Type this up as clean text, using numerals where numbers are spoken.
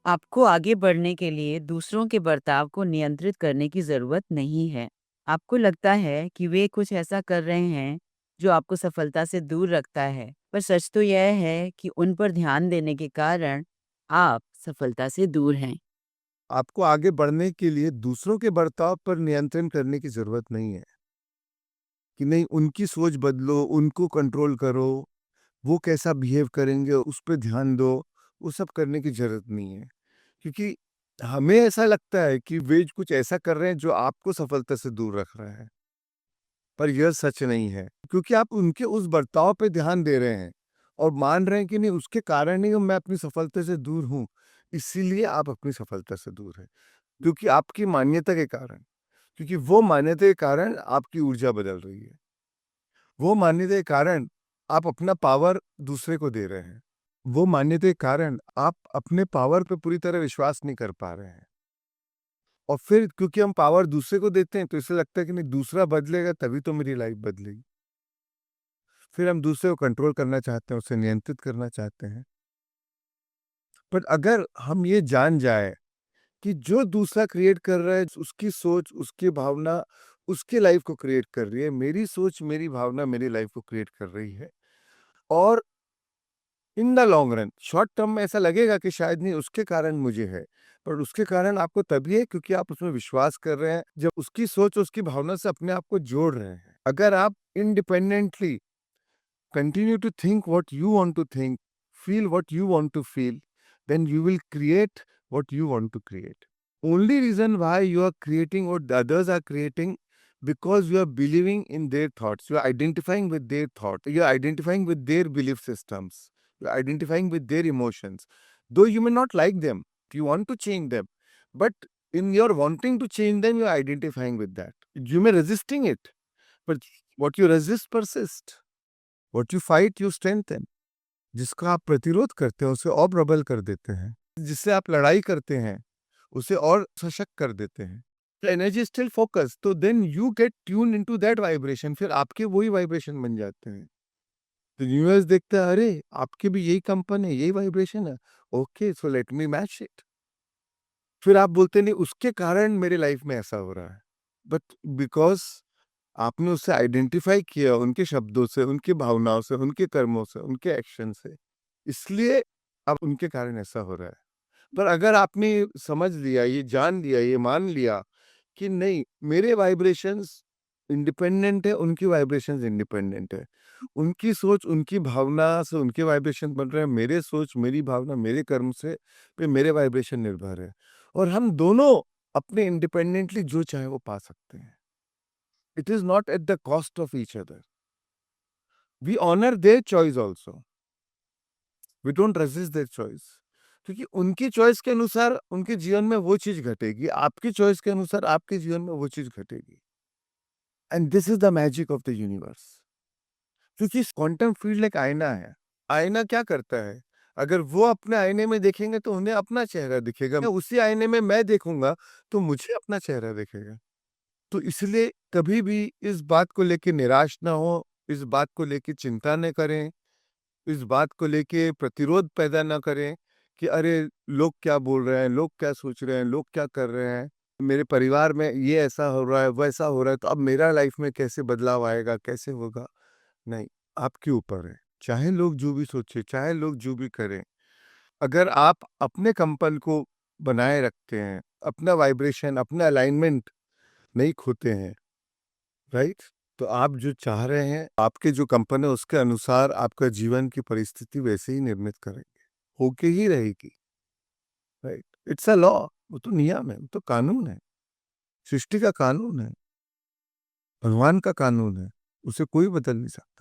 आपको आगे बढ़ने के लिए दूसरों के बर्ताव को नियंत्रित करने की ज़रूरत नहीं है। आपको लगता है कि वे कुछ ऐसा कर रहे हैं, जो आपको सफलता से दूर रखता है, पर सच तो यह है कि उन पर ध्यान देने के कारण आप सफलता से दूर हैं। आपको आगे बढ़ने के लिए दूसरों के बर्ताव पर नियंत्रण करने की ज़रूरत नहीं है, कि नहीं उनकी सोच बदलो, उनको कंट्रोल करो, वो कैसा बिहेव करेंगे उस पे ध्यान दो, वो सब करने की ज़रूरत नहीं है। क्योंकि हमें ऐसा लगता है कि वे कुछ ऐसा कर रहे हैं जो आपको सफलता से दूर रख रहा है, पर यह सच नहीं है। क्योंकि आप उनके उस बर्ताव पे ध्यान दे रहे हैं और मान रहे हैं कि नहीं उसके कारण ही मैं अपनी सफलता से दूर हूँ, इसीलिए आप अपनी सफलता से दूर हैं। क्योंकि आपकी मान्यता के कारण, क्योंकि वो मान्यता के कारण आपकी ऊर्जा बदल रही है। वो मान्यता के कारण आप अपना पावर दूसरे को दे रहे हैं। वो मान्यता के कारण आप अपने पावर पे पूरी तरह विश्वास नहीं कर पा रहे हैं। और फिर क्योंकि हम पावर दूसरे को देते हैं तो इसे लगता है कि नहीं दूसरा बदलेगा तभी तो मेरी लाइफ बदलेगी। फिर हम दूसरे को कंट्रोल करना चाहते हैं, उसे नियंत्रित करना चाहते हैं। पर अगर हम ये जान जाए कि जो दूसरा क्रिएट कर रहा है उसकी सोच, उसकी भावना उसकी लाइफ को क्रिएट कर रही है, मेरी सोच, मेरी भावना मेरी लाइफ को क्रिएट कर रही है। और in the long run short term में ऐसा लगेगा कि शायद नहीं उसके कारण मुझे है, पर उसके कारण आपको तभी है क्योंकि आप उसमें विश्वास कर रहे हैं, जब उसकी सोच उसकी भावना से अपने आप को जोड़ रहे हैं। अगर आप independently continue to think what you want to think, feel what you want to feel, then you will create what you want to create. Only reason why you are creating what the others are creating, because you are believing in their thoughts, you are identifying with their thoughts, you are identifying with their belief systems, you are identifying with their emotions. Though you may not like them, you want to change them, but in your wanting to change them, you are identifying with that. You may resisting it, but what you resist persists. What you fight, you strengthen. जिसका आप प्रतिरोध करते हैं उसे और प्रबल कर देते हैं, जिससे आप लड़ाई करते हैं उसे और सशक्त कर देते हैं। एनर्जी स्टिल फोकस, तो then you get tune into that vibration, फिर आपके वही वाइब्रेशन बन जाते हैं। तो यूनिवर्स देखता है अरे आपके भी यही कंपन है, यही वाइब्रेशन है, okay so let me match it. फिर आप बोलते नहीं उसके कारण मेरे लाइफ में ऐसा हो रहा है, बट बिकॉज आपने उससे आइडेंटिफाई किया उनके शब्दों से, उनकी भावनाओं से, उनके कर्मों से, उनके एक्शन से, इसलिए अब उनके कारण ऐसा हो रहा है। पर अगर आपने समझ लिया, ये जान लिया, ये मान लिया कि नहीं मेरे वाइब्रेशंस इंडिपेंडेंट है, उनकी वाइब्रेशंस इंडिपेंडेंट है, उनकी सोच उनकी भावना से उनके वाइब्रेशन बन रहे हैं, मेरे सोच मेरी भावना मेरे कर्म से पे मेरे वाइब्रेशन निर्भर है, और हम दोनों अपने इंडिपेंडेंटली जो चाहे वो पा सकते हैं। It is not at the cost of each other. We honor their choice also. We don't resist their choice. क्योंकि उनकी चॉइस के अनुसार उनके जीवन में वो चीज घटेगी, आपकी चॉइस के अनुसार आपके जीवन में वो चीज घटेगी। And this is the magic of the universe. क्योंकि क्वांटम फील्ड एक आईना है। आईना क्या करता है? अगर वो अपने आईने में देखेंगे तो उन्हें अपना चेहरा दिखेगा, उसी आईने में मैं देखूंगा तो मुझे अपना चेहरा दिखेगा। तो इसलिए कभी भी इस बात को लेके निराश ना हो, इस बात को लेके चिंता न करें, इस बात को लेके प्रतिरोध पैदा ना करें कि अरे लोग क्या बोल रहे हैं, लोग क्या सोच रहे हैं, लोग क्या कर रहे हैं, मेरे परिवार में ये ऐसा हो रहा है, वैसा हो रहा है, तो अब मेरा लाइफ में कैसे बदलाव आएगा, कैसे होगा। नहीं, आपके ऊपर है। चाहे लोग जो भी सोचे, चाहे लोग जो भी करें, अगर आप अपने कंपन को बनाए रखते हैं, अपना वाइब्रेशन, अपना अलाइनमेंट नहीं खोते हैं, राइट, तो आप जो चाह रहे हैं आपके जो कंपन है उसके अनुसार आपका जीवन की परिस्थिति वैसे ही निर्मित करेंगे, होके ही रहेगी। राइट, इट्स अ लॉ, वो तो नियम है, वो तो कानून है, सृष्टि का कानून है, भगवान का कानून है, उसे कोई बदल नहीं सकता।